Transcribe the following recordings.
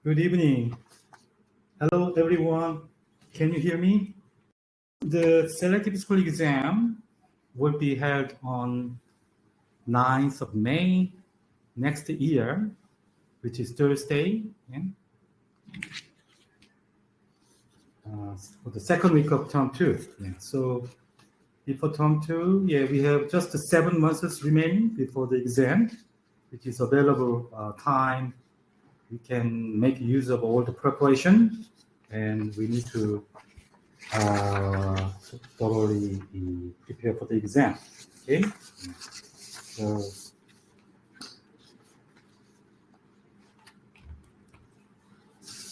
Good evening. Hello, everyone. Can you hear me? The selective school exam will be held on 9th of May next year, which is Thursday, for the second week of term 2. So before term 2, we have just 7 months remaining before the exam, which is available time. We can make use of all the preparation, and we need to thoroughly prepare for the exam. Okay, so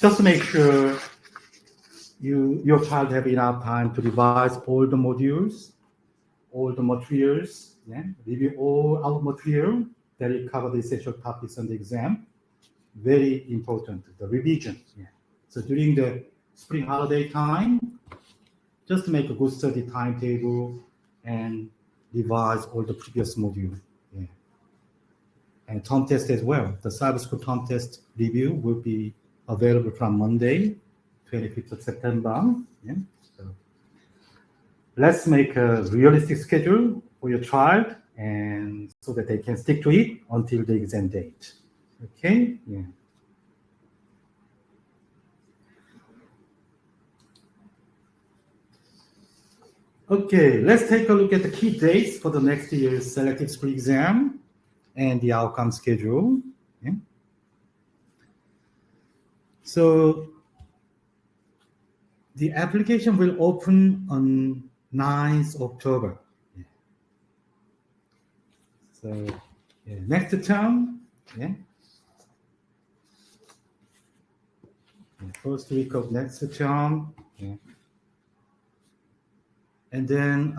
just to make sure your child have enough time to revise all the modules, all the materials, review all our material that will cover the essential topics on the exam. Very important, the revision. So during the spring holiday time, just make a good study timetable and revise all the previous module. And term test as well. The cyber school term test review will be available from Monday, 25th of September. So let's make a realistic schedule for your child, and so that they can stick to it until the exam date. Okay? Okay, let's take a look at the key dates for the next year's selective school exam and the outcome schedule. So the application will open on 9th October. So next term, first week of next term. And then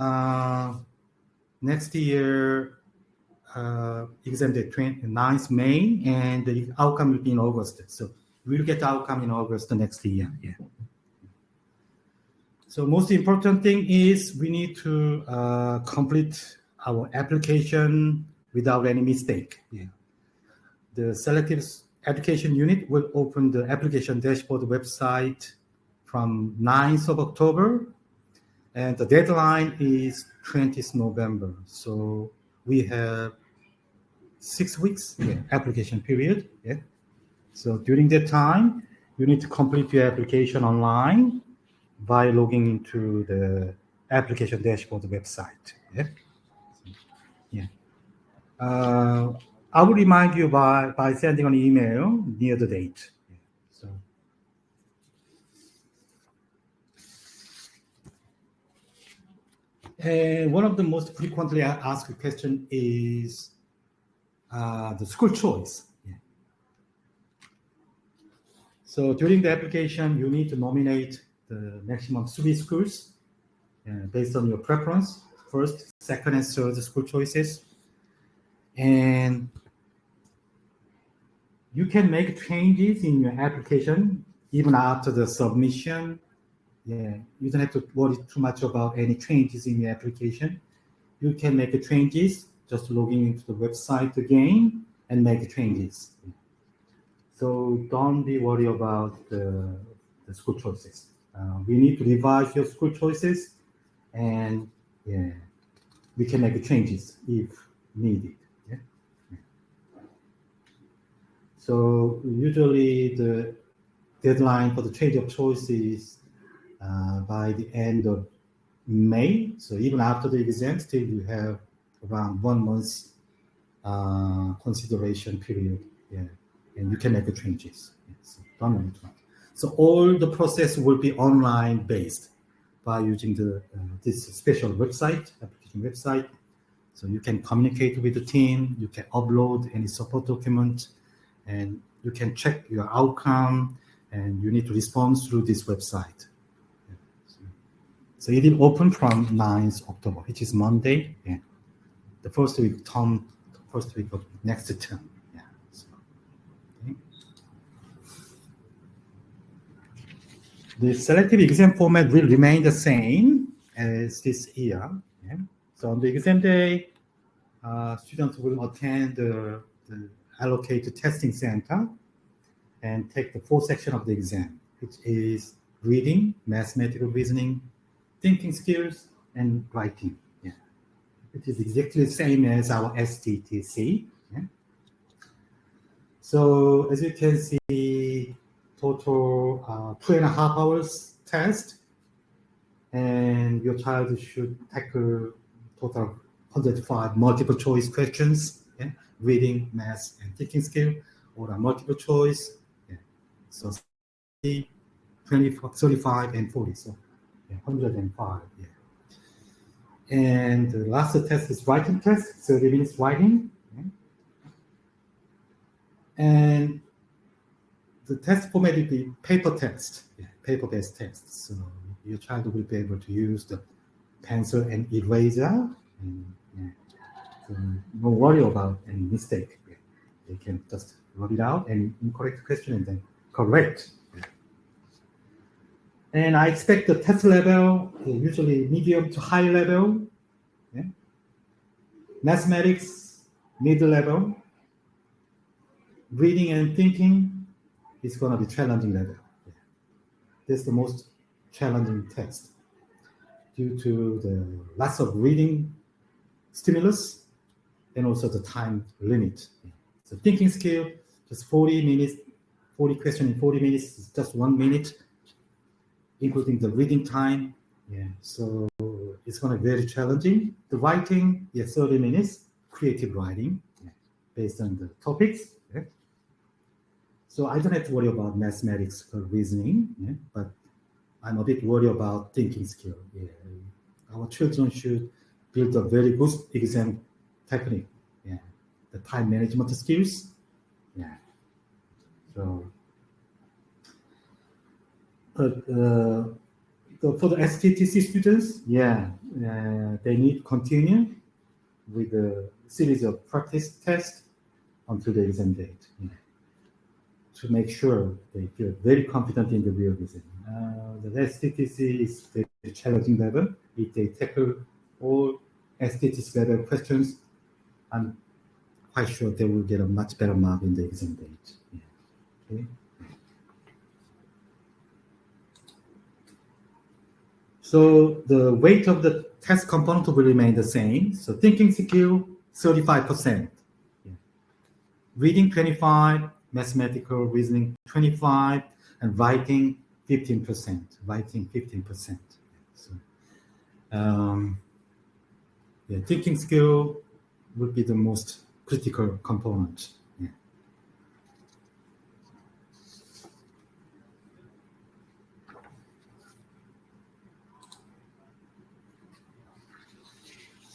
next year, exam date 9th May, and the outcome will be in August. So we'll get the outcome in August the next year. So most important thing is we need to complete our application without any mistake. The selective education unit will open the application dashboard website from 9th of October. And the deadline is 20th November. So we have 6 weeks application period. So during that time, you need to complete your application online by logging into the application dashboard website. I will remind you by sending an email near the date. And one of the most frequently asked questions is the school choice. So during the application, you need to nominate the maximum 3 schools based on your preference, first, second, and third school choices. And you can make changes in your application even after the submission. You don't have to worry too much about any changes in your application. You can make changes just logging into the website again and make changes. So don't be worried about the school choices. We need to revise your school choices, and we can make changes if needed. So usually the deadline for the change of choices by the end of May. So even after the exam, still you have around 1 month consideration period. And you can make changes. So don't worry too much. So all the process will be online based by using this special website, application website. So you can communicate with the team, you can upload any support document, and you can check your outcome, and you need to respond through this website. So it will open from 9th October, which is Monday. The first week of next term. The selective exam format will remain the same as this year. So on the exam day, students will attend the allocated testing center, and take the fourth section of the exam, which is reading, mathematical reasoning, thinking skills, and writing. Yeah. It is exactly the same as our STTC. Yeah. So as you can see, total 2.5 hours test, and your child should tackle total 105 multiple choice questions, yeah? Reading, math, and thinking skill, or a multiple choice. Yeah. So 20, 35, and 40, so yeah, 105. Yeah. And the last test is writing test, 30 minutes writing. Yeah. And the test format will be paper test, yeah, paper-based test. So your child will be able to use the pencil and eraser. And, yeah, so no worry about any mistake. Yeah. They can just rub it out and incorrect question and then correct. Yeah. And I expect the test level, usually medium to high level. Yeah. Mathematics, middle level. Reading and thinking is going to be challenging level. Yeah. That's the most challenging test due to the lots of reading stimulus and also the time limit. Yeah. So thinking skill, just 40 minutes, 40 questions in 40 minutes is just 1 minute, including the reading time. Yeah, so it's going to be very challenging. The writing, yeah, 30 minutes, creative writing, yeah, based on the topics. Yeah. So I don't have to worry about mathematics or reasoning, yeah, but I'm a bit worried about thinking skill. Yeah. Our children should build a very good exam technique. Yeah. The time management skills. Yeah. So, but for the STTC students, yeah, they need to continue with a series of practice tests until the exam date, yeah, to make sure they feel very confident in the real exam. The STTC is very challenging level. If they tackle all STTC level questions, I'm quite sure they will get a much better mark in the exam date. Yeah. Okay. So the weight of the test component will remain the same. So thinking skill, 35%. Yeah. Reading, 25, mathematical reasoning, 25, and writing, 15%. Writing, 15%. So, yeah, thinking skill would be the most critical component. Yeah.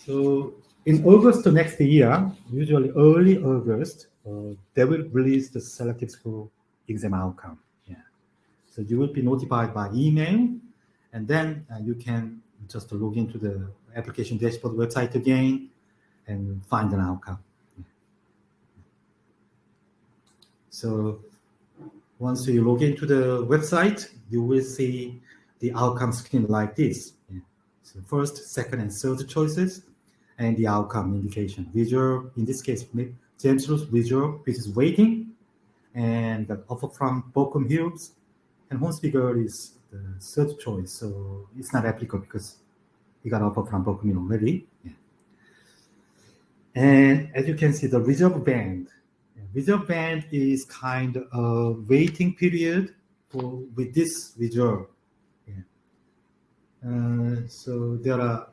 So in August next year, usually early August, they will release the selective school exam outcome. Yeah. So you will be notified by email, and then you can just log into the application dashboard website again and find an outcome. Yeah. So once you log into the website, you will see the outcome screen like this. Yeah. So first, second, and third choices, and the outcome indication. Visual, in this case, James Roos visual, which is waiting, and the offer from Bochum Hills, and Hornsbigger is the third choice, so it's not applicable because he got offer from Bochum already. Yeah. And as you can see, the reserve band. Reserve band is kind of waiting period with this reserve. Yeah. So there are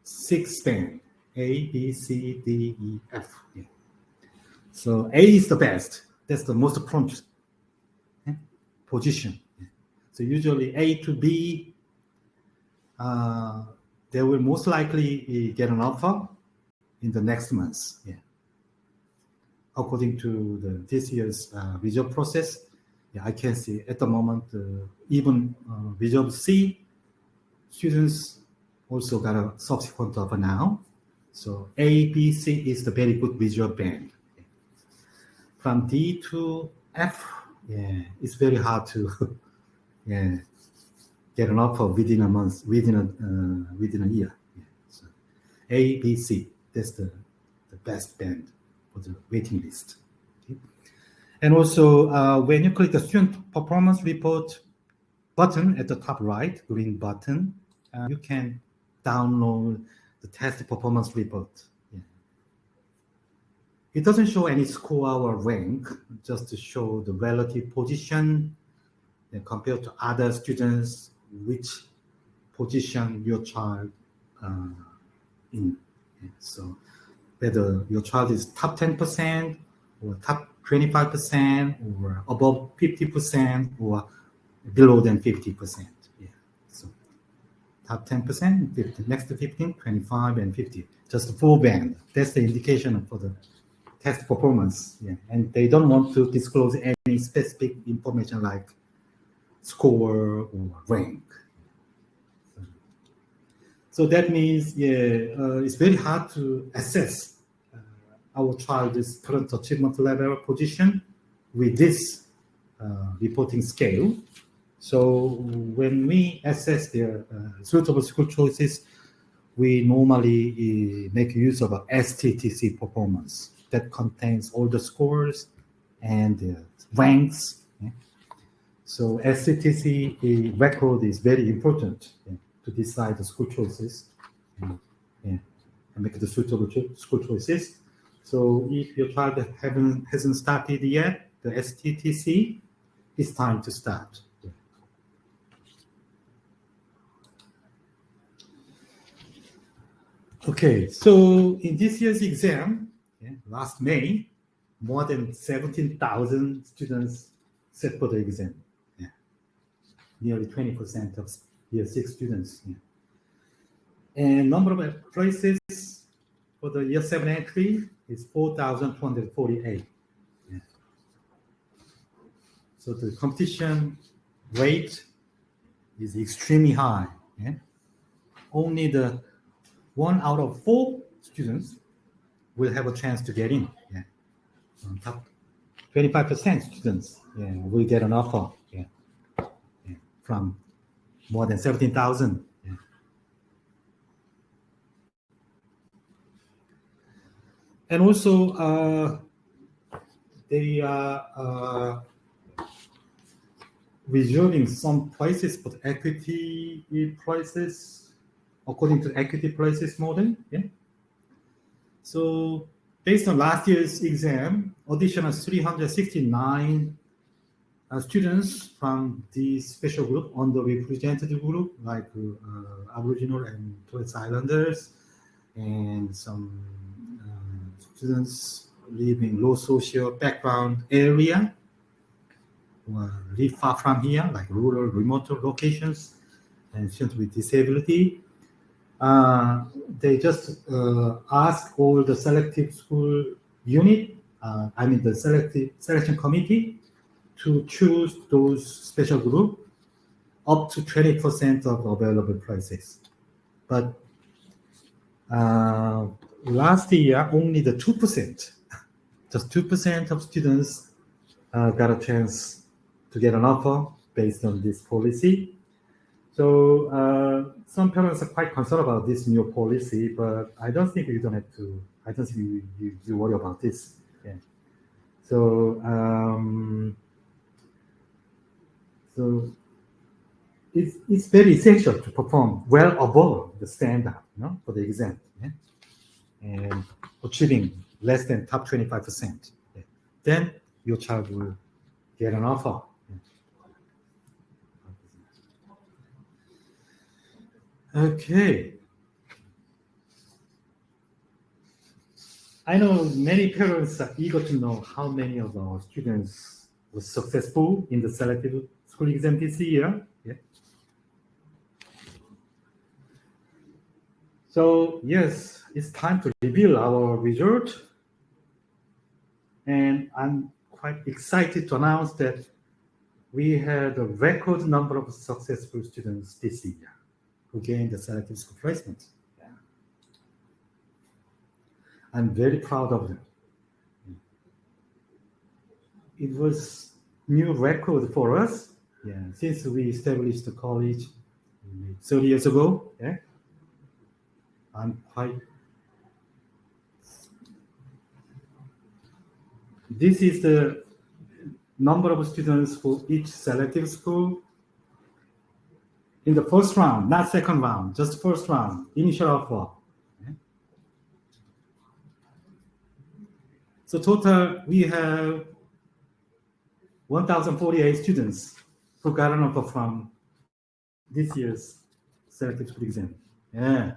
six band, A, B, C, D, E, F. Yeah. So A is the best. That's the most prompt position. Yeah. So usually A to B, they will most likely get an offer in the next month. Yeah. According to this year's reserve process, yeah, I can see at the moment even reserve C students also got a subsequent offer now. So A, B, C is the very good reserve band. From D to F, yeah, it's very hard to yeah, get an offer within a month, within a year. Yeah. So A, B, C, that's the best band for the waiting list. Okay. And also, when you click the student performance report button at the top right, green button, you can download the test performance report. Yeah. It doesn't show any score or rank, just to show the relative position compared to other students, which position your child in. Yeah. So whether your child is top 10% or top 25% or above 50% or below than 50%. Yeah. So top 10%, 50, next to 15, 25, and 50. Just 4 band. That's the indication for the test performance. Yeah. And they don't want to disclose any specific information like score or rank. So that means, it's very hard to assess our child's current achievement level position with this reporting scale. So when we assess their suitable school choices, we normally make use of a STTC performance that contains all the scores and ranks. Yeah. So STTC record is very important to decide the school choices and make the suitable school choices. So if your child hasn't started yet, the STTC, it's time to start. Okay, so in this year's exam, last May, more than 17,000 students sat for the exam. Yeah. Nearly 20% of year 6 students. Yeah. And number of places for the year 7 entry is 4,248. Yeah. So the competition rate is extremely high. Yeah. Only the 1 out of 4 students will have a chance to get in. Yeah. Top 25% students will get an offer from more than 17,000. Yeah. And also, they are reserving some prices for the equity prices according to equity prices model. Yeah. So based on last year's exam, additional 369 students from the special group, underrepresented group, like Aboriginal and Torres Islanders, and some students live in low social background area, or live far from here, like rural, remote locations, and students with disability. They just ask all the selective school unit, the selective selection committee, to choose those special group up to 20% of available places. But last year, only the 2%, just 2% of students got a chance to get an offer based on this policy. So some parents are quite concerned about this new policy, but I don't think you don't have to. I don't think you worry about this. Yeah. So it's very essential to perform well above the standard, for the exam, and achieving less than top 25%. Yeah. Then your child will get an offer. Okay. I know many parents are eager to know how many of our students were successful in the selective school exam this year. Yeah. So yes, it's time to reveal our result. And I'm quite excited to announce that we had a record number of successful students this year who gained the selective school placement. Yeah. I'm very proud of them. It was new record for us. Yeah, since we established the college 30 years ago. Yeah, I'm quite. This is the number of students for each selective school. In the first round, not second round, just first round, initial offer. So total, we have 1,048 students who got an offer from this year's selective school exam. Yeah.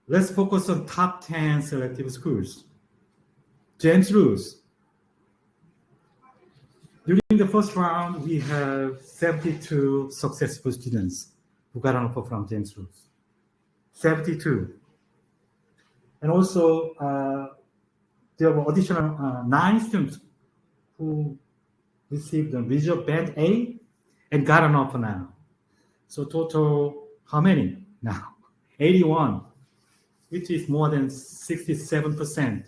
Let's focus on top 10 selective schools. James Lewis. During the first round, we have 72 successful students who got an offer from James Lewis. 72. And also, there were additional 9 students who received the visual band A and got an offer now. So total, how many now? 81, which is more than 67%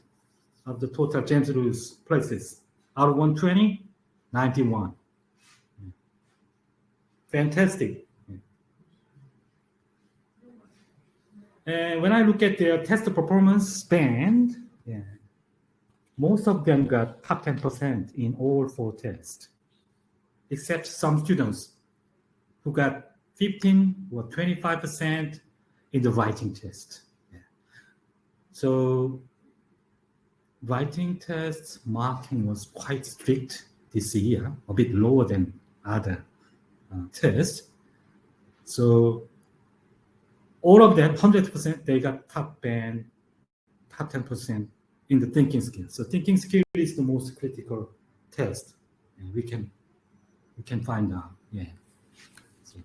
of the total James Lewis places. Out of 120, 91. Fantastic. And when I look at their test performance band, most of them got top 10% in all 4 tests, except some students who got 15 or 25% in the writing test. So writing tests marking was quite strict this year, a bit lower than other tests. So all of them, 100%, they got top band, top 10% in the thinking skill. So thinking skill is the most critical test, and we can find out. Yeah. So,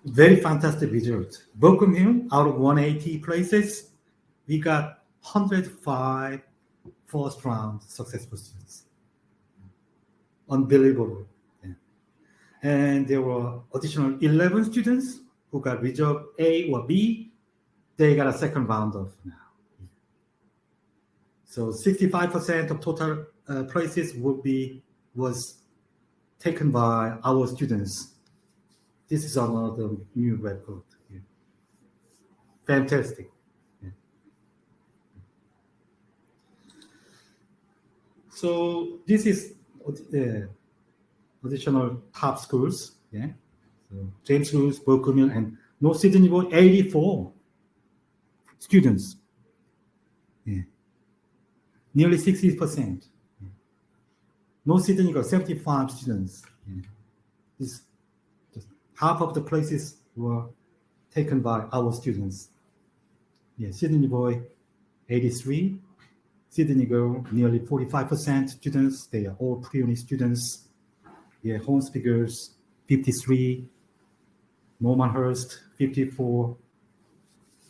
very fantastic result. Berkeley, out of 180 places, we got 105 first round successful students. Unbelievable. Yeah. And there were additional 11 students who got result A or B. They got a second round of now. So 65% of total places was taken by our students. This is another new record. Yeah. Fantastic. Yeah. So this is additional top schools. Yeah. So James Lewis, Berkeley, and North Sydney Boy, 84 students. Yeah. Nearly 60%. Yeah. North Sydney got 75 students. Yeah. This, half of the places were taken by our students. Yeah, Sydney Boy, 83. Sydney Girl, nearly 45% students. They are all pre-uni students. Yeah, Hornsby Girls, 53. Normanhurst, 54.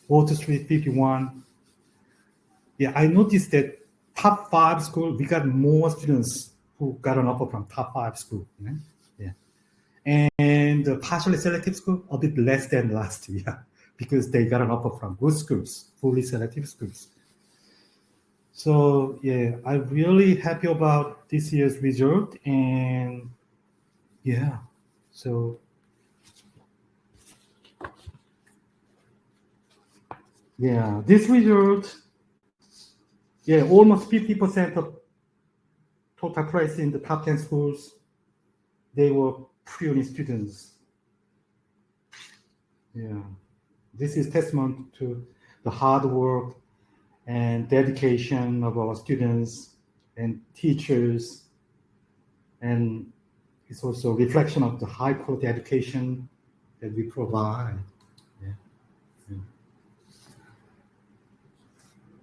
Water Street, 51. Yeah, I noticed that top 5 school, we got more students who got an offer from top 5 school. Yeah. And the partially selective school, a bit less than last year because they got an offer from good schools, fully selective schools. So yeah, I'm really happy about this year's result. And yeah, so yeah, this result, yeah, almost 50% of total price in the top 10 schools, they were pre-uni students. Yeah, this is testament to the hard work and dedication of our students and teachers, and it's also a reflection of the high quality education that we provide. Yeah. Yeah.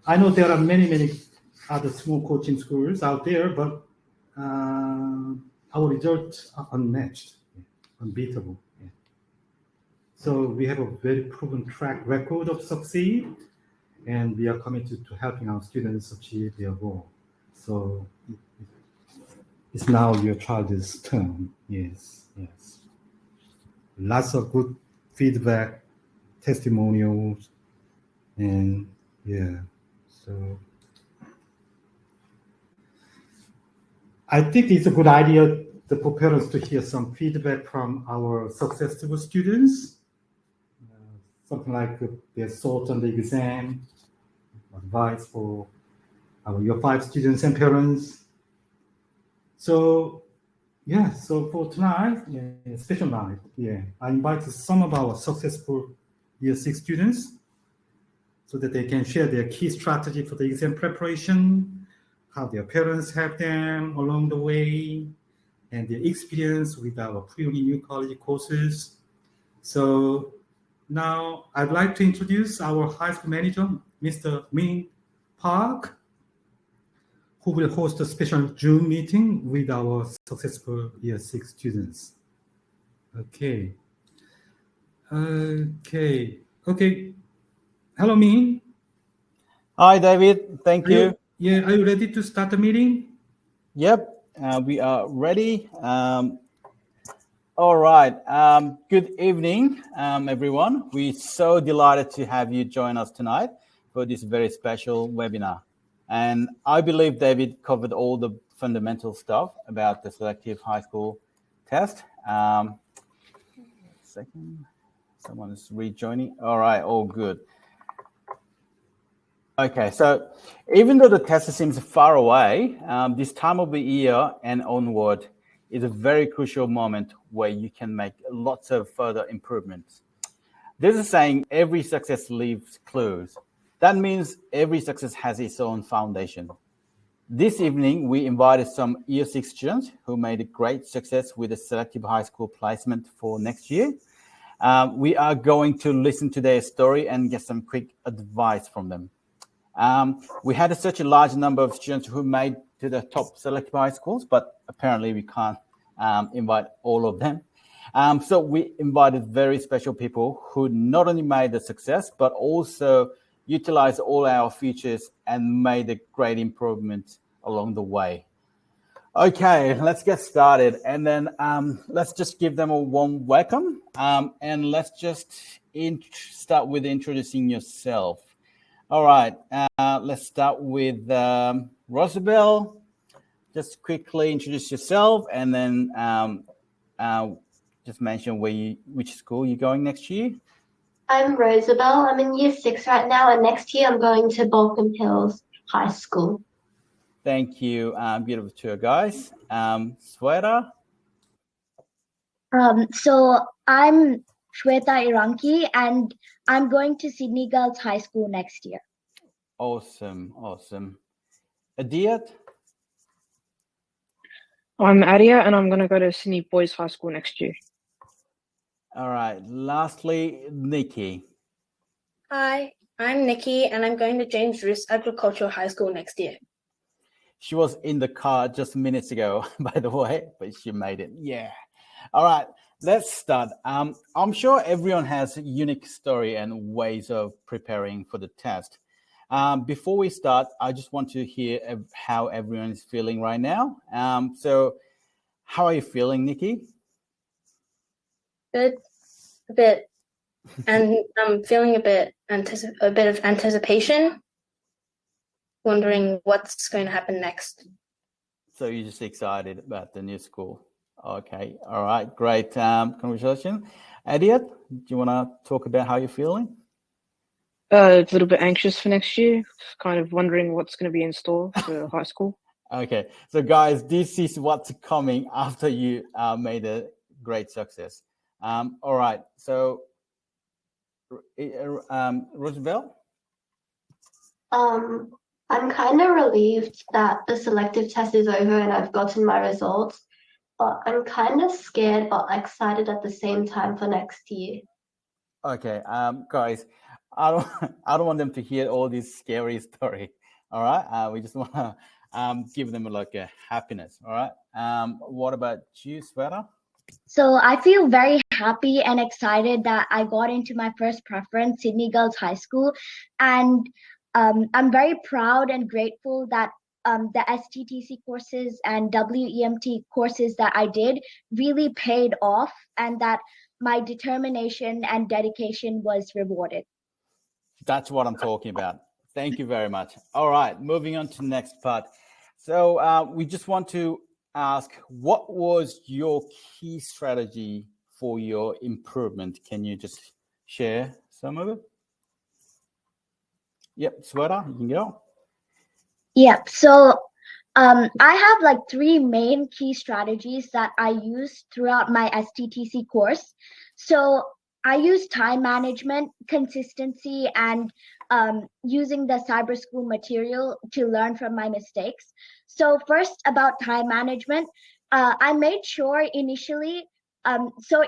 I know there are many other small coaching schools out there, but our results are unmatched, unbeatable. Yeah. So we have a very proven track record of succeed, and we are committed to helping our students achieve their goal. So it's now your child's turn. Yes. Lots of good feedback, testimonials, and yeah. So I think it's a good idea for parents to hear some feedback from our successful students. Something like their thoughts on the exam, advice for your 5 students and parents. So yeah, so for tonight, special night, I invited some of our successful Year 6 students so that they can share their key strategy for the exam preparation, how their parents helped them along the way, and their experience with our Pre-Uni New College courses. So now I'd like to introduce our high school manager, Mr. Min Park, who will host a special Zoom meeting with our successful Year 6 students. Okay. Hello, Min. Hi, David. Thank you. Are you ready to start the meeting? Yep, we are ready. All right. Good evening, everyone. We're so delighted to have you join us tonight for this very special webinar. And I believe David covered all the fundamental stuff about the selective high school test. Second, someone is rejoining. All right, all good. Okay, so even though the test seems far away, this time of the year and onward is a very crucial moment where you can make lots of further improvements. There's a saying, every success leaves clues. That means every success has its own foundation. This evening, we invited some Year 6 students who made a great success with a selective high school placement for next year. We are going to listen to their story and get some quick advice from them. We had such a large number of students who made to the top selective high schools, but apparently we can't invite all of them. So we invited very special people who not only made the success, but also utilized all our features and made a great improvement along the way. Okay, let's get started. And then let's just give them a warm welcome. And let's just start with introducing yourself. All right, let's start with Rosabelle. Just quickly introduce yourself and then just mention which school you're going next year. I'm Rosabelle. I'm in Year 6 right now, and next year I'm going to Balcombe Hills High School. Thank you. Beautiful tour, guys. Sweta? So I'm Shweta Iranki, and I'm going to Sydney Girls High School next year. Awesome, awesome. Adiyat? I'm Adia, and I'm going to go to Sydney Boys High School next year. All right. Lastly, Nikki. Hi, I'm Nikki, and I'm going to James Roos Agricultural High School next year. She was in the car just minutes ago, by the way, but she made it. Yeah. All right. Let's start. I'm sure everyone has a unique story and ways of preparing for the test. Before we start, I just want to hear how everyone is feeling right now. So how are you feeling, Nikki? Good, a bit, and I'm feeling a bit of anticipation, wondering what's going to happen next. So you're just excited about the new school. Okay, all right, great. Congratulations. Adiat, do you want to talk about how you're feeling? A little bit anxious for next year, kind of wondering what's going to be in store for high school. Okay, so guys, this is what's coming after you made a great success. All right, so Rosabelle? I'm kind of relieved that the selective test is over and I've gotten my results, but I'm kind of scared but excited at the same time for next year. Okay, guys, I don't want them to hear all this scary story. All right, we just want to give them like a happiness. All right. What about you, Sweta? So I feel very happy and excited that I got into my first preference, Sydney Girls High School, and I'm very proud and grateful that the STTC courses and WEMT courses that I did really paid off, and that my determination and dedication was rewarded. That's what I'm talking about. Thank you very much. All right, moving on to the next part. So we just want to ask, what was your key strategy for your improvement? Can you just share some of it? Yep, Sweta, you can go. Yep. So I have like 3 main key strategies that I use throughout my STTC course. So I use time management, consistency, and using the cyber school material to learn from my mistakes. So first, about time management, I made sure initially.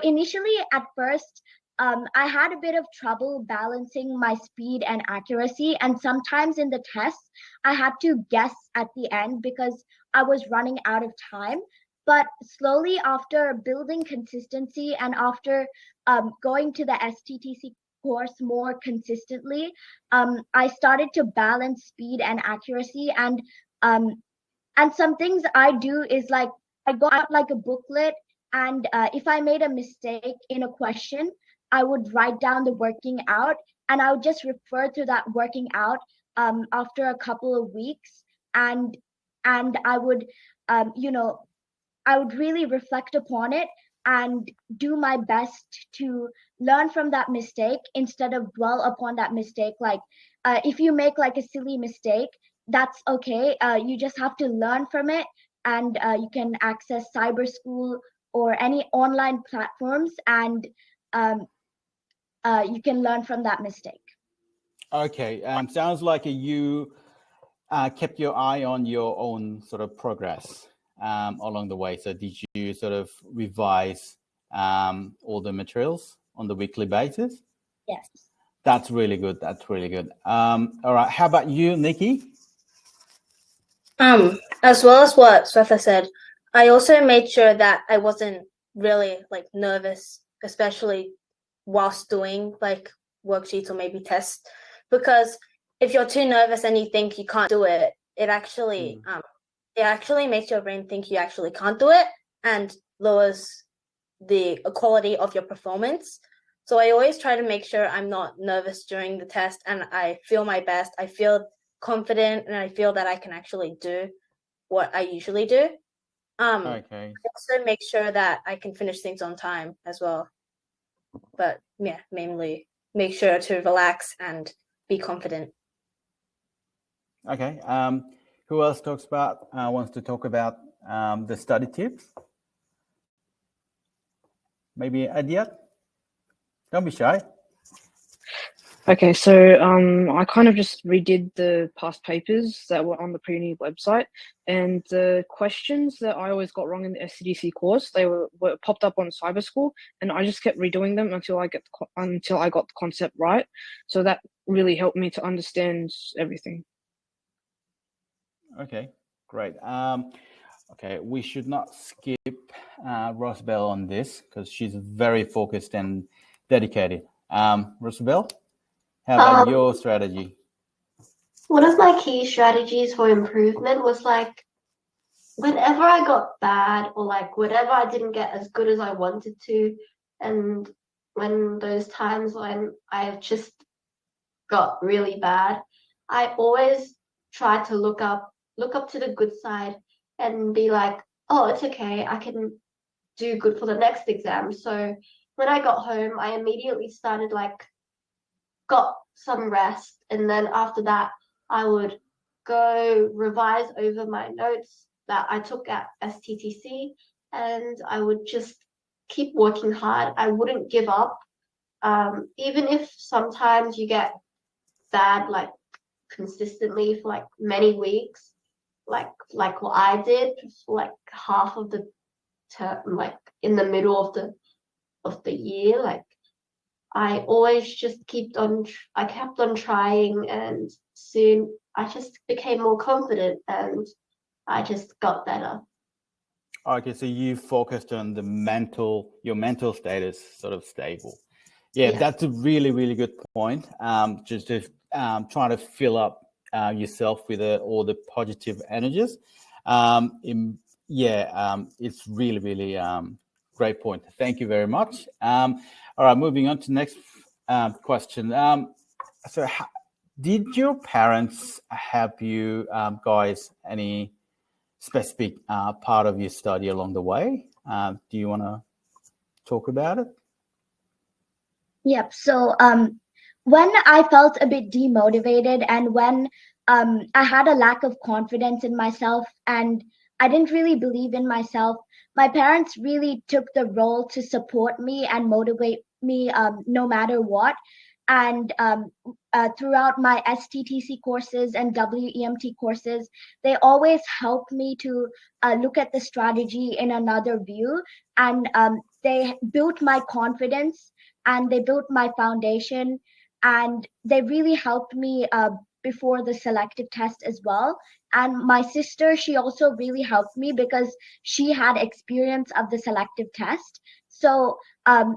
Initially at first, I had a bit of trouble balancing my speed and accuracy, and sometimes in the tests, I had to guess at the end because I was running out of time. But slowly, after building consistency and after going to the STTC course more consistently, I started to balance speed and accuracy. And some things I do is like I got out like a booklet, and if I made a mistake in a question, I would write down the working out, and I would just refer to that working out after a couple of weeks, and I would you know, I would really reflect upon it and do my best to learn from that mistake instead of dwell upon that mistake. Like, if you make like a silly mistake, that's okay. You just have to learn from it, and you can access cyber school or any online platforms, and you can learn from that mistake. Okay, sounds like you kept your eye on your own sort of progress along the way. So did you sort of revise all the materials on the weekly basis? Yes. That's really good. That's really good. All right. How about you, Nikki? As well as what Swetha said, I also made sure that I wasn't really like nervous, especially whilst doing like worksheets or maybe tests, because if you're too nervous and you think you can't do it, it actually makes your brain think you actually can't do it and lowers the quality of your performance. So I always try to make sure I'm not nervous during the test and I feel my best. I feel confident and I feel that I can actually do what I usually do. Okay. I also make sure that I can finish things on time as well. But yeah, mainly make sure to relax and be confident. Okay. Who else wants to talk about the study tips? Maybe Adyat? Don't be shy. Okay, so I kind of just redid the past papers that were on the Pre-Uni website, and the questions that I always got wrong in the SCDC course, they were popped up on Cyber School, and I just kept redoing them until I got the concept right. So that really helped me to understand everything. Okay, great. Okay, we should not skip Rosabelle on this because she's very focused and dedicated. Rosabelle, how about your strategy? One of my key strategies for improvement was like whenever I got bad or like whenever I didn't get as good as I wanted to, and when those times when I just got really bad, I always try to look up to the good side and be like, oh, it's okay, I can do good for the next exam. So when I got home, I immediately started like got some rest, and then after that I would go revise over my notes that I took at STTC, and I would just keep working hard. I wouldn't give up, even if sometimes you get bad like consistently for like many weeks, like what I did for like half of the term, like in the middle of the year. Like I always just I kept on trying, and soon I just became more confident and I just got better. Okay, so you focused on your mental status sort of stable. Yeah, that's a really, really good point. Just to try to fill up yourself with all the positive energies. It's really, really great point. Thank you very much. All right, moving on to the next question. Did your parents help you guys any specific part of your study along the way? Do you want to talk about it? Yep. So when I felt a bit demotivated and when I had a lack of confidence in myself and I didn't really believe in myself, my parents really took the role to support me and motivate me no matter what. And throughout my STTC courses and WEMT courses, they always help me to look at the strategy in another view. And they built my confidence and they built my foundation, and they really helped me before the selective test as well. And my sister, she also really helped me because she had experience of the selective test. So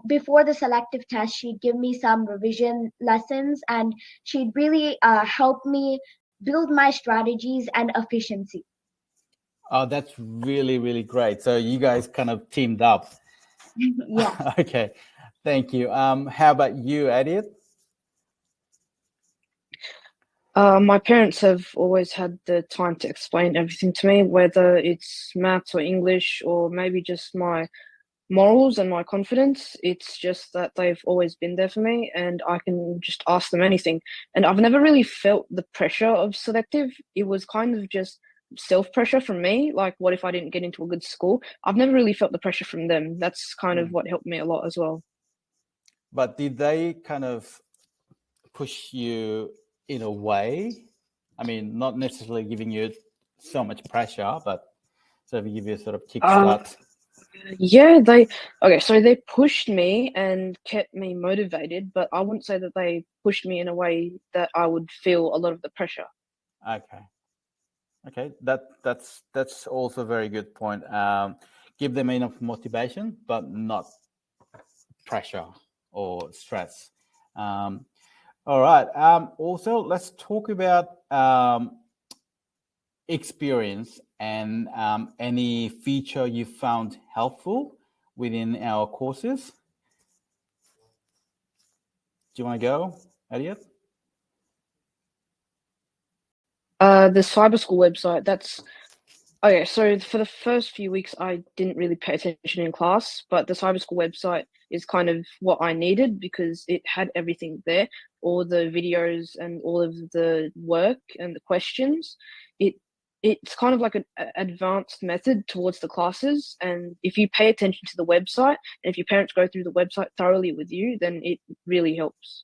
before the selective test, she'd give me some revision lessons, and she'd really help me build my strategies and efficiency. Oh, that's really, really great. So you guys kind of teamed up. Yeah. Okay, thank you. How about you, Elliot? My parents have always had the time to explain everything to me, whether it's maths or English or maybe just my morals and my confidence. It's just that they've always been there for me and I can just ask them anything. And I've never really felt the pressure of selective. It was kind of just self-pressure from me. Like, what if I didn't get into a good school? I've never really felt the pressure from them. That's kind of what helped me a lot as well. But did they kind of push you in a way? I mean, not necessarily giving you so much pressure, but sort of give you a sort of kickstart. Yeah, so they pushed me and kept me motivated, but I wouldn't say that they pushed me in a way that I would feel a lot of the pressure. Okay, that's also a very good point. Give them enough motivation, but not pressure or stress. All right. Also, let's talk about experience and any feature you found helpful within our courses. Do you want to go, Elliot? The cyber school website, that's okay. So for the first few weeks, I didn't really pay attention in class, but the cyber school website is kind of what I needed because it had everything there, all the videos and all of the work and the questions. It's kind of like an advanced method towards the classes, and if you pay attention to the website and if your parents go through the website thoroughly with you, then it really helps.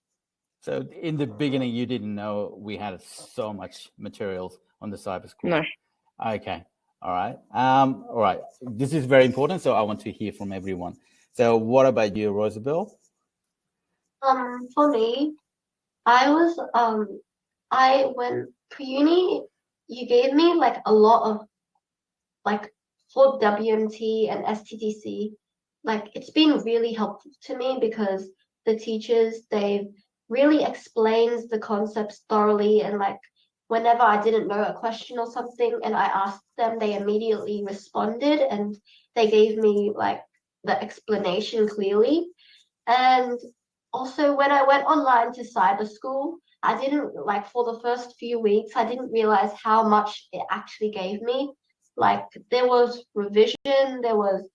So in the beginning, you didn't know we had so much materials on the cyber school. No. Okay. All right. All right. This is very important, so I want to hear from everyone. So what about you, Rosabelle? For me, I went pre-uni, you gave me like a lot of like for WMT and STTC, like it's been really helpful to me because the teachers, they've really explained the concepts thoroughly, and like whenever I didn't know a question or something and I asked them, they immediately responded and they gave me like the explanation clearly. And also when I went online to cyber school, I didn't like for the first few weeks, I didn't realize how much it actually gave me. Like there was revision, there was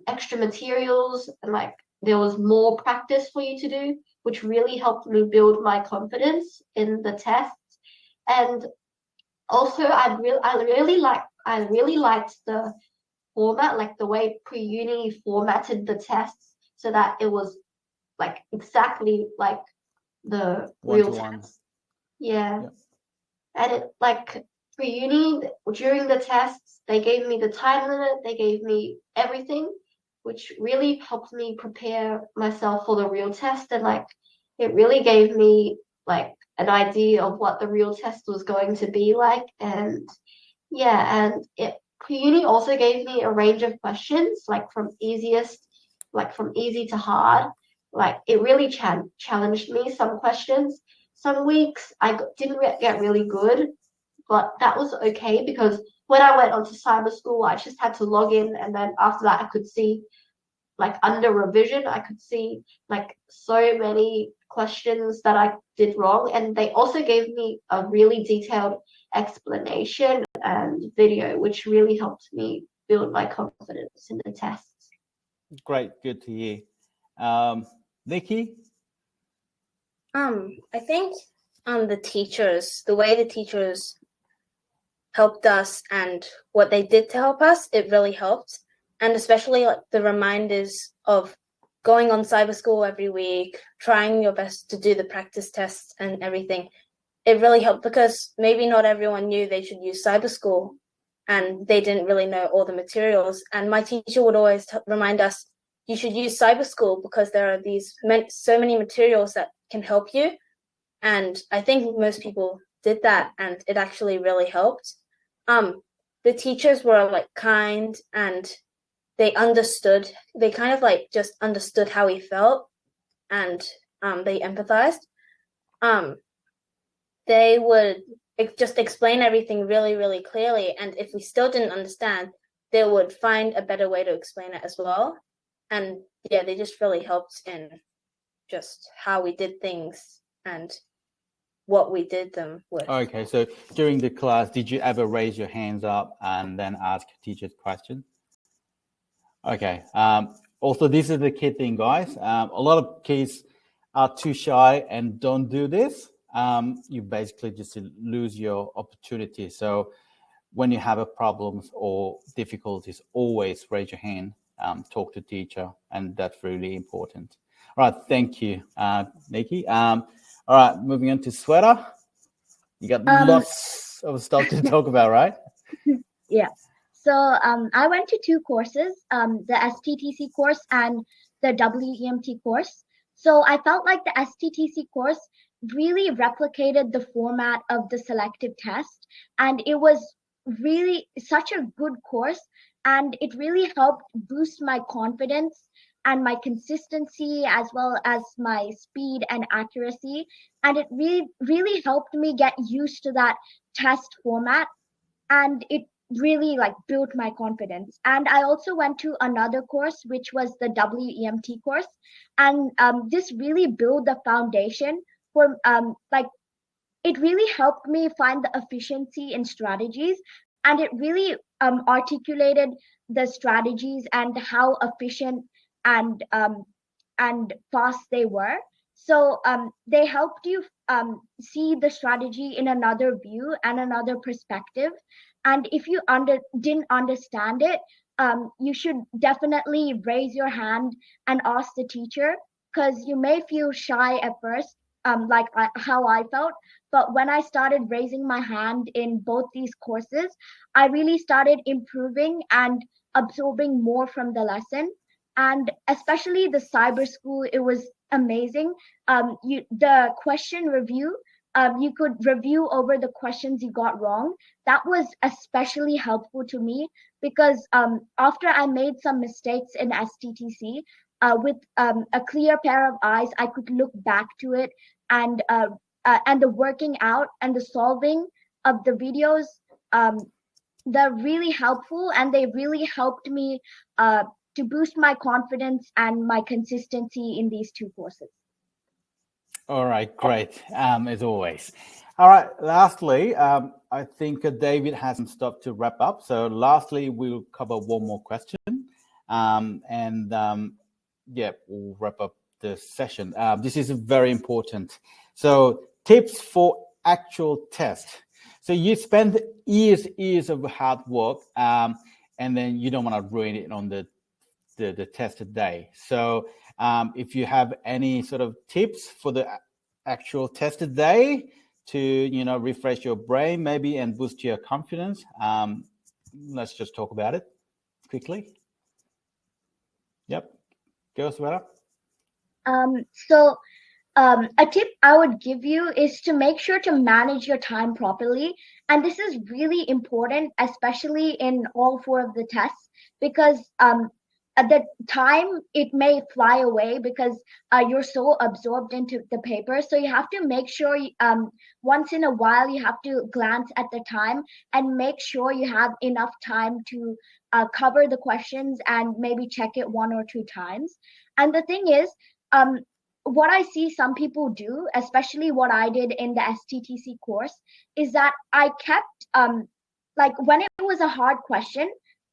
extra materials, and like there was more practice for you to do, which really helped me build my confidence in the tests. And also, I really liked the format, like the way pre-uni formatted the tests, so that it was like exactly like the real test. Yeah. Yep. And it like pre-uni during the tests, they gave me the time limit, they gave me everything, which really helped me prepare myself for the real test. And like it really gave me like an idea of what the real test was going to be like. And yeah, and it pre-uni also gave me a range of questions, like from easy to hard. Like it really challenged me. Some questions, some weeks didn't get really good, but that was okay because when I went onto cyber school, I just had to log in, and then after that, I could see like under revision, I could see like so many questions that I did wrong, and they also gave me a really detailed explanation and video, which really helped me build my confidence in the tests. Great, good to hear. Nikki? I think the teachers, the way the teachers helped us and what they did to help us, it really helped. And especially like the reminders of going on cyber school every week, trying your best to do the practice tests and everything. It really helped because maybe not everyone knew they should use cyber school and they didn't really know all the materials. And my teacher would always remind us, you should use cyber school because there are so many materials that can help you. And I think most people did that and it actually really helped. The teachers were like kind and they understood, they kind of like just understood how we felt and they empathized. They would just explain everything really, really clearly. And if we still didn't understand, they would find a better way to explain it as well. And yeah, they just really helped in just how we did things and what we did them with. Okay, so during the class, did you ever raise your hands up and then ask teachers questions? Okay. Also, this is the key thing, guys. A lot of kids are too shy and don't do this. You basically just lose your opportunity. So when you have a problems or difficulties, always raise your hand, talk to teacher, and that's really important. All right, thank you, Nikki. All right, moving on to Sweater. You got lots of stuff to talk about, right? Yeah. So I went to two courses, the STTC course and the WEMT course. So I felt like the STTC course really replicated the format of the selective test, and it was really such a good course, and it really helped boost my confidence and my consistency as well as my speed and accuracy, and it really helped me get used to that test format, and it really like built my confidence. And I also went to another course which was the WEMT course, and this really built the foundation for like it really helped me find the efficiency in strategies, and it really articulated the strategies and how efficient and fast they were. So they helped you see the strategy in another view and another perspective. And if you didn't understand it, you should definitely raise your hand and ask the teacher, because you may feel shy at first, how I felt. But when I started raising my hand in both these courses, I really started improving and absorbing more from the lesson. And especially the cyber school, it was amazing. The question review, you could review over the questions you got wrong. That was especially helpful to me because after I made some mistakes in STTC, with a clear pair of eyes, I could look back to it, and the working out and the solving of the videos. They're really helpful, and they really helped me to boost my confidence and my consistency in these two courses. All right, great, as always. All right, lastly, I think David has some stuff to wrap up. So lastly, we'll cover one more question, yeah, we'll wrap up the session. This is very important. So tips for actual test. So you spend years of hard work, and then you don't want to ruin it on the tested day. So if you have any sort of tips for the actual tested day to refresh your brain maybe and boost your confidence, let's just talk about it quickly. Yep, go Sweta. A tip I would give you is to make sure to manage your time properly. And this is really important, especially in all four of the tests, because at the time it may fly away because you're so absorbed into the paper. So you have to make sure once in a while you have to glance at the time and make sure you have enough time to cover the questions and maybe check it 1 or 2 times. And the thing is, what I see some people do, especially what I did in the STTC course, is that I kept like when it was a hard question,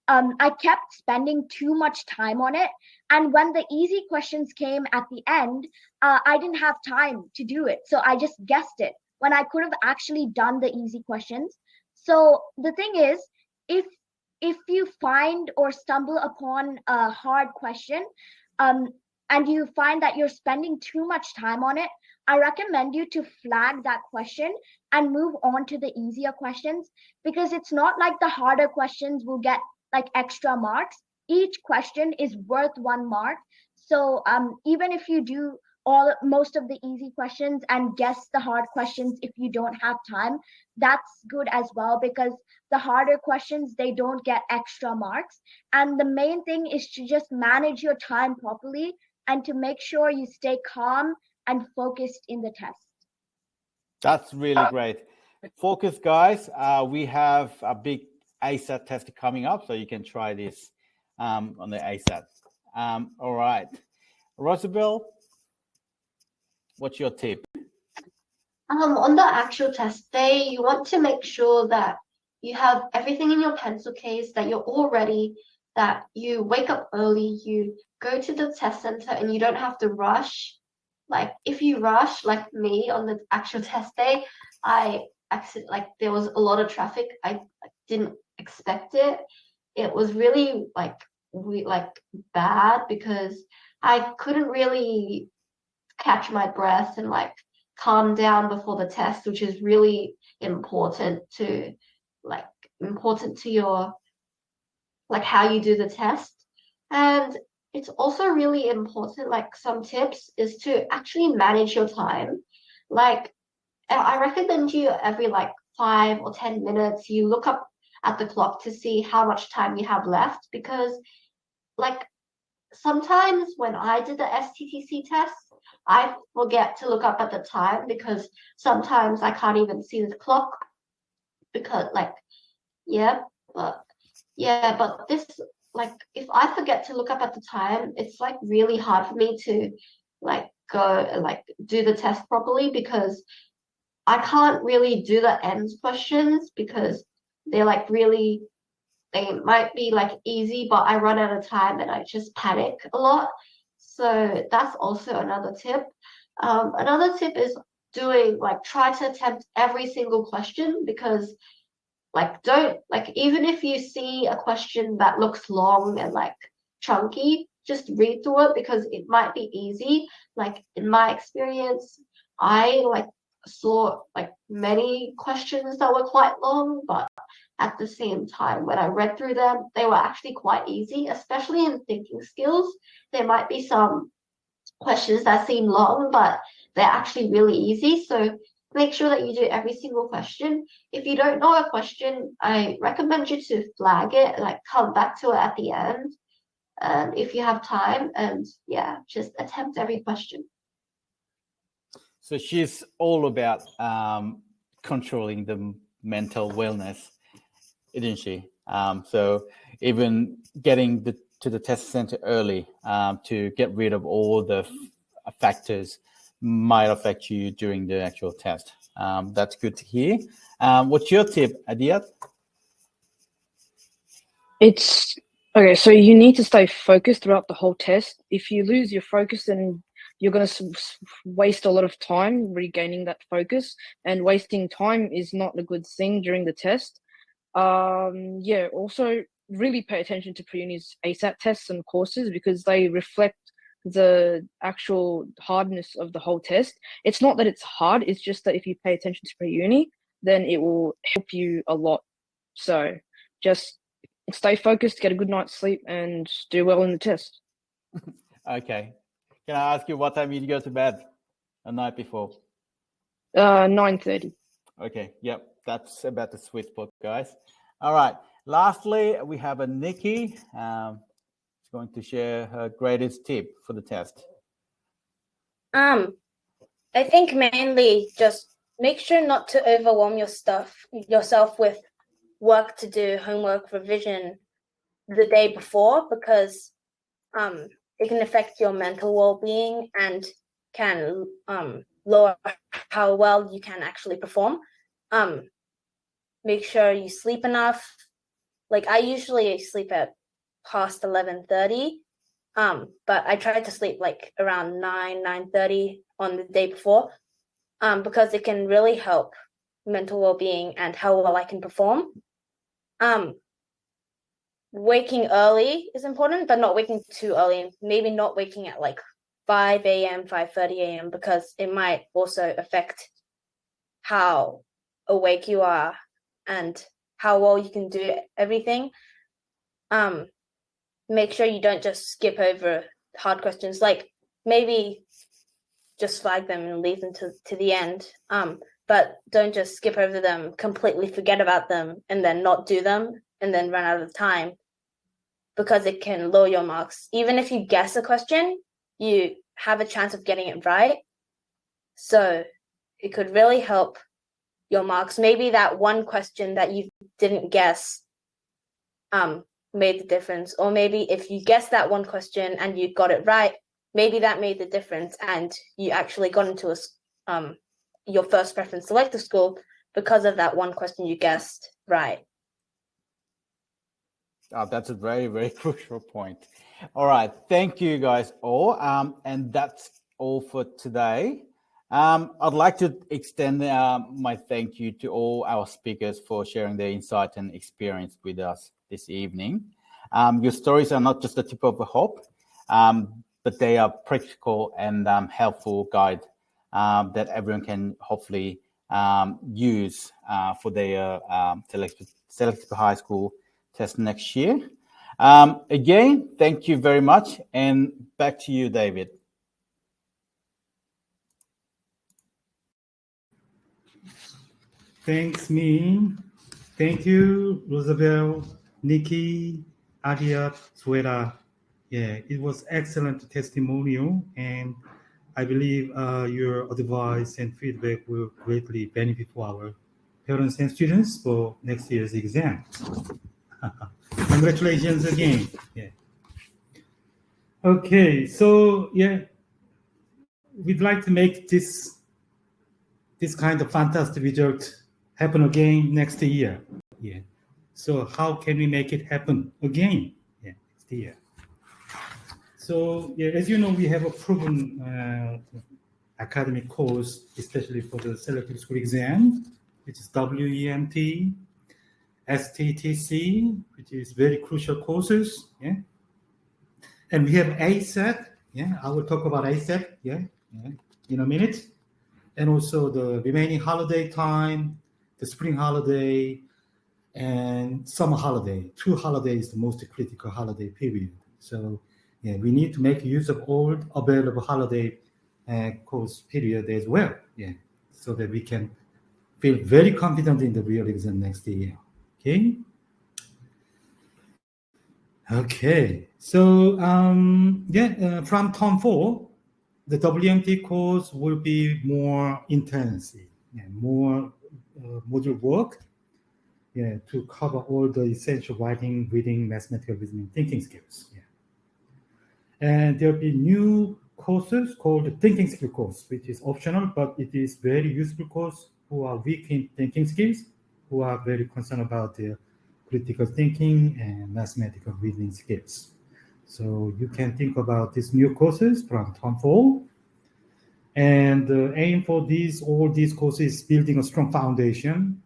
I kept spending too much time on it. And when the easy questions came at the end, I didn't have time to do it. So I just guessed it when I could have actually done the easy questions. So the thing is, if you find or stumble upon a hard question, and you find that you're spending too much time on it, I recommend you to flag that question and move on to the easier questions, because it's not like the harder questions will get like extra marks. Each question is worth 1 mark. So even if you do most of the easy questions and guess the hard questions if you don't have time, that's good as well, because the harder questions, they don't get extra marks. And the main thing is to just manage your time properly and to make sure you stay calm and focused in the test. That's really great. Focus, guys. We have a big ASAT test coming up, so you can try this on the ASAT. All right. Rosabelle, what's your tip? On the actual test day, you want to make sure that you have everything in your pencil case, that you're all ready, that you wake up early, you go to the test center, and you don't have to rush. Like if you rush, like me on the actual test day, there was a lot of traffic. I didn't expect it. It was really like bad because I couldn't really catch my breath and like calm down before the test, which is really important to your like how you do the test. And it's also really important, like some tips is to actually manage your time. Like I recommend you every like 5 or 10 minutes, you look up at the clock to see how much time you have left, because like sometimes when I did the STTC test, I forget to look up at the time because sometimes I can't even see the clock because but this, like if I forget to look up at the time, it's like really hard for me to like go and like do the test properly, because I can't really do the ends questions because they're like really, they might be like easy, but I run out of time and I just panic a lot. So that's also another tip. Another tip is try to attempt every single question, because don't even if you see a question that looks long and like chunky, just read through it because it might be easy. Like in my experience, I saw many questions that were quite long, but at the same time, when I read through them, they were actually quite easy, especially in thinking skills. There might be some questions that seem long, but they're actually really easy. So make sure that you do every single question. If you don't know a question, I recommend you to flag it, come back to it at the end. And if you have time, and just attempt every question. So she's all about controlling the mental wellness, isn't she? So even getting to the test center early to get rid of all the factors might affect you during the actual test. That's good to hear. What's your tip, Adiyat? It's okay. So you need to stay focused throughout the whole test. If you lose your focus, then you're going to waste a lot of time regaining that focus, and wasting time is not a good thing during the test. Also really pay attention to Pre-Uni's ASAT tests and courses, because they reflect the actual hardness of the whole test. It's not that it's hard, it's just that if you pay attention to Pre-Uni, then it will help you a lot. So just stay focused, get a good night's sleep, and do well in the test. Okay. Can I ask you what time you go to bed the night before? 9:30. Okay. Yep. That's about the sweet spot, guys. All right. Lastly, we have a Nikki. She's going to share her greatest tip for the test. I think mainly just make sure not to overwhelm yourself with work to do, homework, revision the day before, because it can affect your mental well-being and can lower how well you can actually perform. Make sure you sleep enough, like I usually sleep at past 11:30, but I try to sleep like around 9:30 on the day before, because it can really help mental well-being and how well I can perform. Waking early is important, but not waking too early. Maybe not waking at like 5 a.m., 5:30 a.m., because it might also affect how awake you are and how well you can do everything. Make sure you don't just skip over hard questions. Like maybe just flag them and leave them to the end. But don't just skip over them, completely forget about them, and then not do them, and then run out of time, because it can lower your marks. Even if you guess a question, you have a chance of getting it right. So it could really help your marks. Maybe that one question that you didn't guess made the difference. Or maybe if you guessed that one question and you got it right, maybe that made the difference and you actually got into your first preference selective school because of that one question you guessed right. That's a very, very crucial point. All right. Thank you guys all. And that's all for today. I'd like to extend my thank you to all our speakers for sharing their insight and experience with us this evening. Your stories are not just the tip of the hope, but they are practical and helpful guide that everyone can hopefully use for their selective high school test next year. Again, thank you very much, and back to you, David. Thanks, Min. Thank you, Roosevelt, Nikki, Adia, Sueda. Yeah, it was excellent testimonial, and I believe your advice and feedback will greatly benefit for our parents and students for next year's exam. Congratulations again. Yeah. Okay, so yeah, we'd like to make this kind of fantastic result happen again next year. Yeah. So how can we make it happen again? Yeah, next year. So yeah, as you know, we have a proven academic course, especially for the selective school exam, which is WEMT, STTC, which is very crucial courses. Yeah. And we have ASET. Yeah, I will talk about ASET. Yeah, in a minute. And also the remaining holiday time, the spring holiday, and summer holiday. 2 holidays, the most critical holiday period. So yeah, we need to make use of all available holiday course period as well. Yeah, so that we can feel very confident in the real exam next year. Okay. Okay. So from term 4, the WMT course will be more intensive and more module work, to cover all the essential writing, reading, mathematical, reasoning, thinking skills. Yeah. And there'll be new courses called the thinking skill course, which is optional, but it is very useful course who are weak in thinking skills, who are very concerned about their critical thinking and mathematical reasoning skills. So you can think about these new courses from term 4. And the aim for all these courses is building a strong foundation,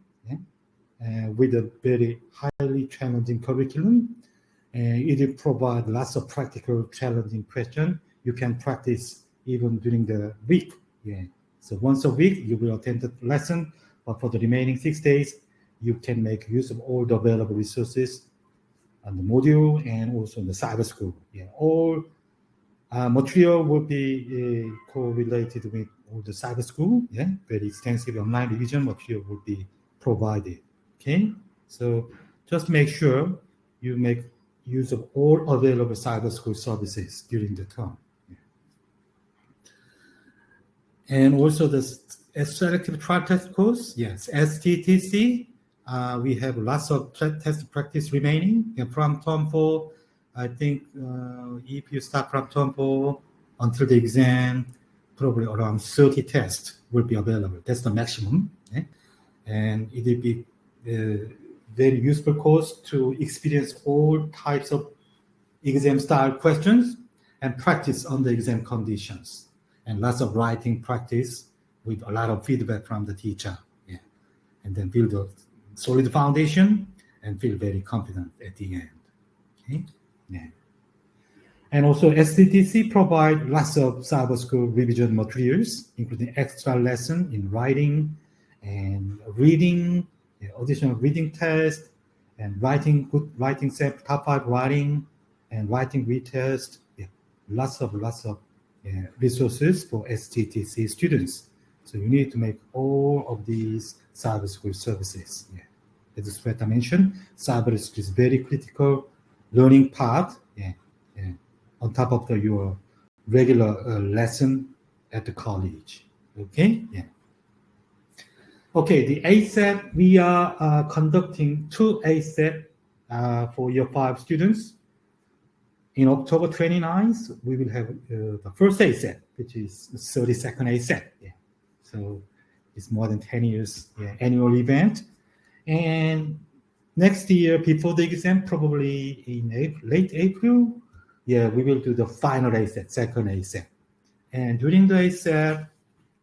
with a very highly challenging curriculum. It will provide lots of practical challenging questions. You can practice even during the week. Yeah. So once a week, you will attend the lesson, but for the remaining 6 days, you can make use of all the available resources on the module and also in the cyber school. Yeah. All material will be correlated with all the cyber school. Yeah. Very extensive online revision material will be provided. Okay. So just make sure you make use of all available cyber school services during the term. Yeah. And also the selective trial test course, yes, STTC. We have lots of test practice remaining. And from term 4, I think if you start from term 4 until the exam, probably around 30 tests will be available. That's the maximum. And it will be very useful course to experience all types of exam style questions and practice on the exam conditions, and lots of writing practice with a lot of feedback from the teacher. Yeah. And then build a solid foundation and feel very confident at the end. Okay. Yeah. And also STTC provide lots of cyber school revision materials, including extra lesson in writing and reading, additional reading test, and writing, good writing set, top 5 writing, and writing retest. Yeah. Lots of resources for STTC students. So you need to make all of these cyber school services. Yeah. As Sweta mentioned, cyber school is very critical learning part. Yeah. Yeah. On top of your regular lesson at the college. Okay. Yeah. Okay, the ASET, we are conducting 2 ASET for year 5 students. In October 29th, we will have the first ASET, which is the 32nd ASET. Yeah. So it's more than 10 years annual event. And next year, before the exam, probably in late April, yeah, we will do the final ASET, second ASET. And during the ASET,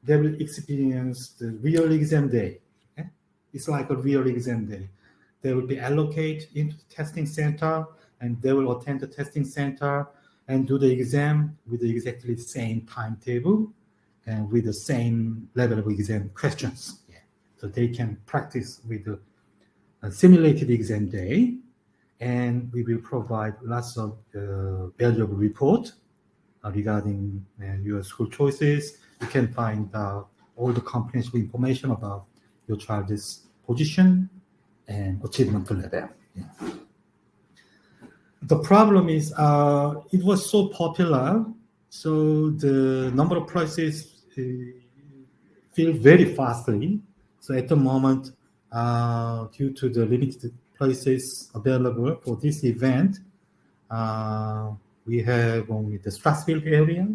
they will experience the real exam day. Okay? It's like a real exam day. They will be allocated into the testing center, and they will attend the testing center and do the exam with the exactly same timetable and with the same level of exam questions. Yeah. So they can practice with the simulated exam day, and we will provide lots of valuable report regarding your school choices. You can find all the comprehensive information about your child's position and achievement level. Yeah. The problem is it was so popular, so the number of prices fill very fastly. So at the moment, due to the limited places available for this event, we have only the Strasbourg area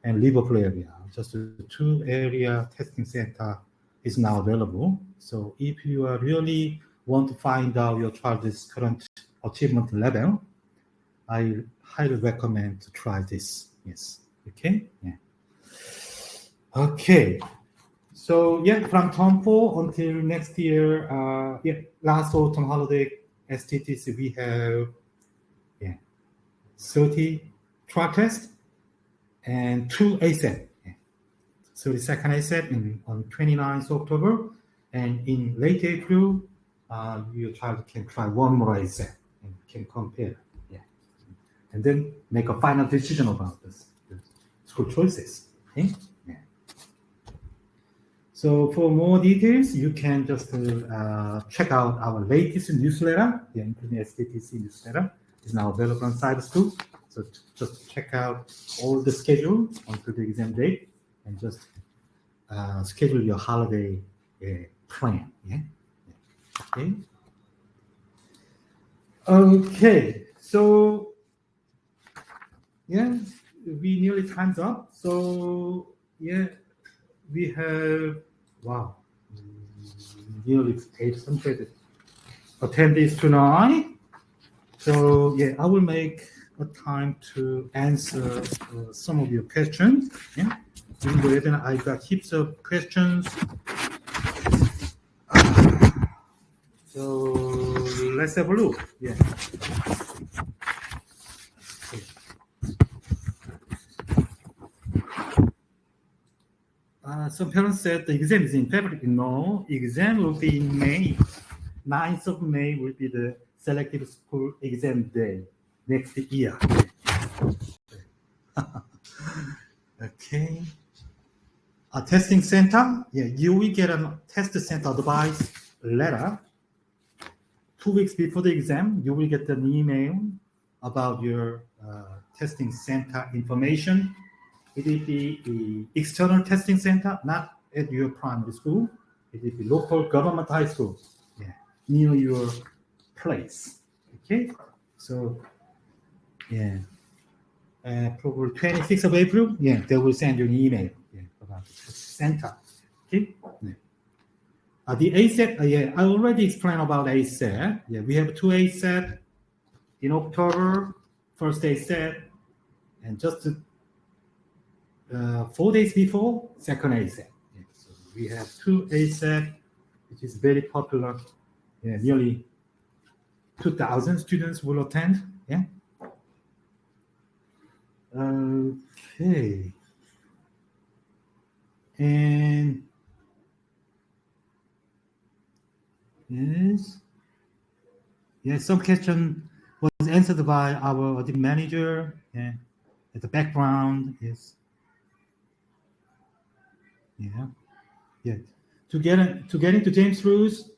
and Liverpool area. Just the 2 area testing center is now available. So if you are really want to find out your child's current achievement level, I highly recommend to try this. Yes. Okay. Yeah. Okay. So yeah, from term 4 until next year, last autumn holiday STTC, we have 30 track tests and 2 ASET. So the second ASET on 29th October, and in late April, your child can try 1 more ASET and can compare. Yeah. And then make a final decision about this, the school choices. Okay? Yeah. So for more details, you can just check out our latest newsletter, including STTC newsletter. Is now available on Cyber School. So just check out all the schedule until the exam date, and just schedule your holiday plan. Yeah. Okay. Okay. So yeah, we nearly time's up. So yeah, we have nearly 800 attendees tonight. So yeah, I will make a time to answer some of your questions. Yeah, during the webinar, I got heaps of questions. So let's have a look. Yeah. Some parents said the exam is in February. No, exam will be in May. 9th of May will be the selective school exam day next year. Okay. A testing center, you will get a test center advice letter 2 weeks before the exam. You will get an email about your testing center information. It will be the external testing center, not at your primary school. It will be local government high school, near your place. Okay, so probably 26th of April, they will send you an email about the test center. Okay. The ASET, yeah, I already explained about ASET. Yeah, we have 2 ASET in October, first ASET, and just 4 days before, second ASET. Yeah, so we have 2 ASET, which is very popular. Yeah, nearly 2,000 students will attend. Yeah. Okay. And yes. Yeah, some question was answered by our audit manager. Yeah. The background is yeah. To get into James rules,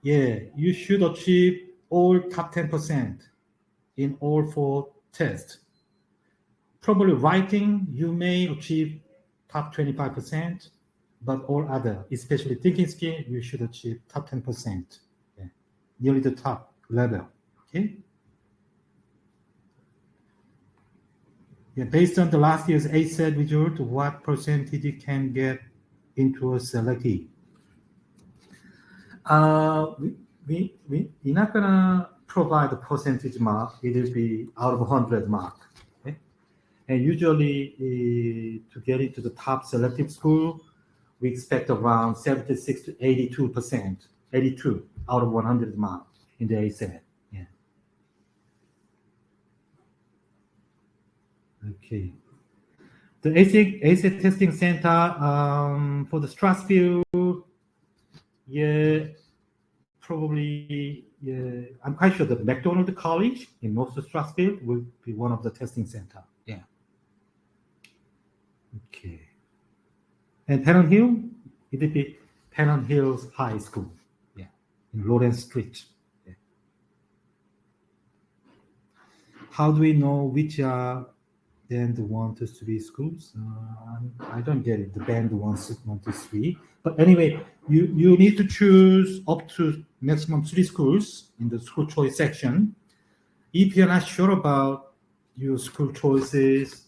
yeah, you should achieve all top 10% in all 4 tests. Probably writing, you may achieve top 25%, but all other, especially thinking skill, you should achieve top 10%. Yeah. Nearly the top level. Okay. Yeah, based on the last year's ASET result, what percentage you can get into a selective? We're not gonna provide the percentage mark. It will be out of 100 mark. Okay? And usually, to get into the top selective school, we expect around 76 to 82%, 82 out of 100 mark in the ASET. Yeah. Okay. The ASET testing center for the Strasbourg, yeah, probably, yeah, I'm quite sure that McDonald College in North Strasbourg will be one of the testing center. Yeah. Okay. And Pennon Hill, it will be Pennon Hills High School. Yeah. In Lawrence Street. Yeah. How do we know which are then the 1 to 3 schools? I don't get it. The band 1 to 3. But anyway, you need to choose up to maximum 3 schools in the school choice section. If you're not sure about your school choices,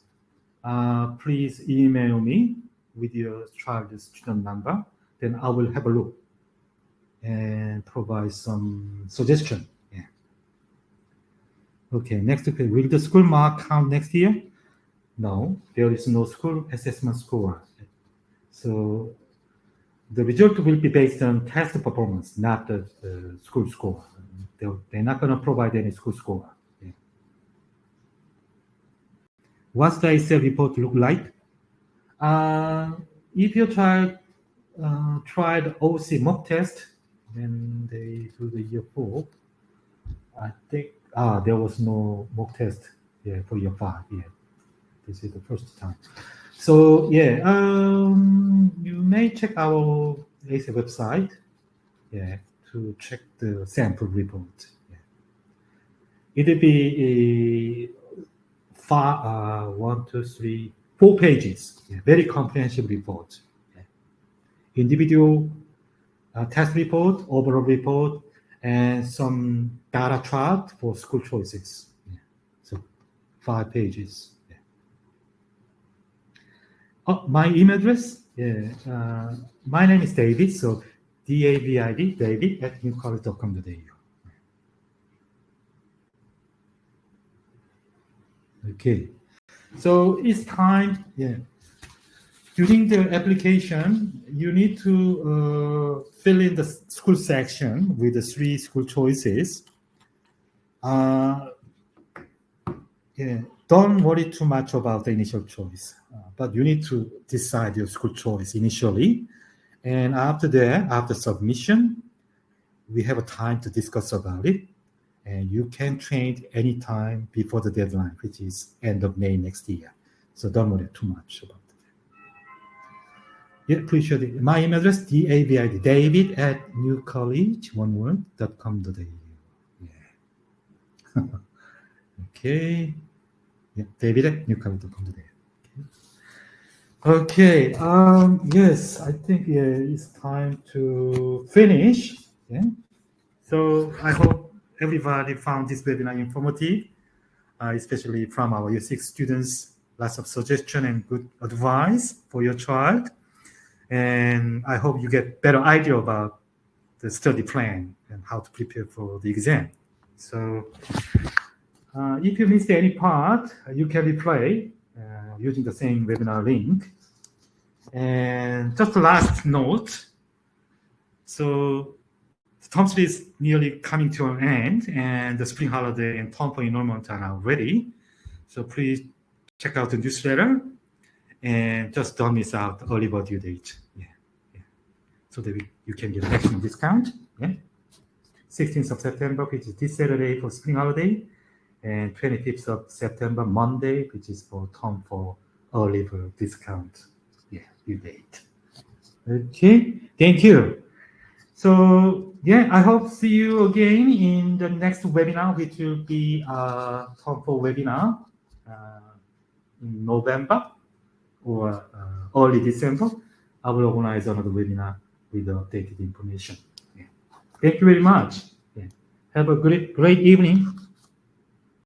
please email me with your child's student number. Then I will have a look and provide some suggestion. Yeah. Okay. Next, will the school mark count next year? No, there is no school assessment score. So the result will be based on test performance, not the school score. They're not going to provide any school score. Yeah. What's the ASET report look like? If your child tried OC mock test, when they do the year 4, I think there was no mock test for year 5 yet. This is the first time. So yeah, you may check our ASET website, to check the sample report. Yeah. It will be 4 pages. Yeah, very comprehensive report. Yeah. Individual test report, overall report, and some data chart for school choices. Yeah. So 5 pages. My email address, my name is David, so David, David at newcollege.com.au. Okay, so it's time, during the application, you need to fill in the school section with the 3 school choices. Don't worry too much about the initial choice, but you need to decide your school choice initially. And after that, after submission, we have a time to discuss about it. And you can change anytime before the deadline, which is end of May next year. So don't worry too much about it. Yeah, appreciate it. My email address, David, David at newcollege.com.au. Yeah. Okay. Yeah, David at newcollege.com.au. Okay. Yes, I think it's time to finish. Yeah. So I hope everybody found this webinar informative, especially from our year 6 students. Lots of suggestion and good advice for your child. And I hope you get better idea about the study plan and how to prepare for the exam. So if you missed any part, you can replay using the same webinar link. And just the last note. So the term 3 is nearly coming to an end, and the spring holiday and term 4 enrollment are now ready. So please check out the newsletter and just don't miss out the early bird due date. So that you can get a maximum discount. 16th of September, which is this Saturday for spring holiday, and 25th of September, Monday, which is for term 4 early bird discount. Due date. Okay, thank you. So I hope see you again in the next webinar, which will be term 4 webinar in November or early December. I will organize another webinar with the updated information. Thank you very much. Have a great evening.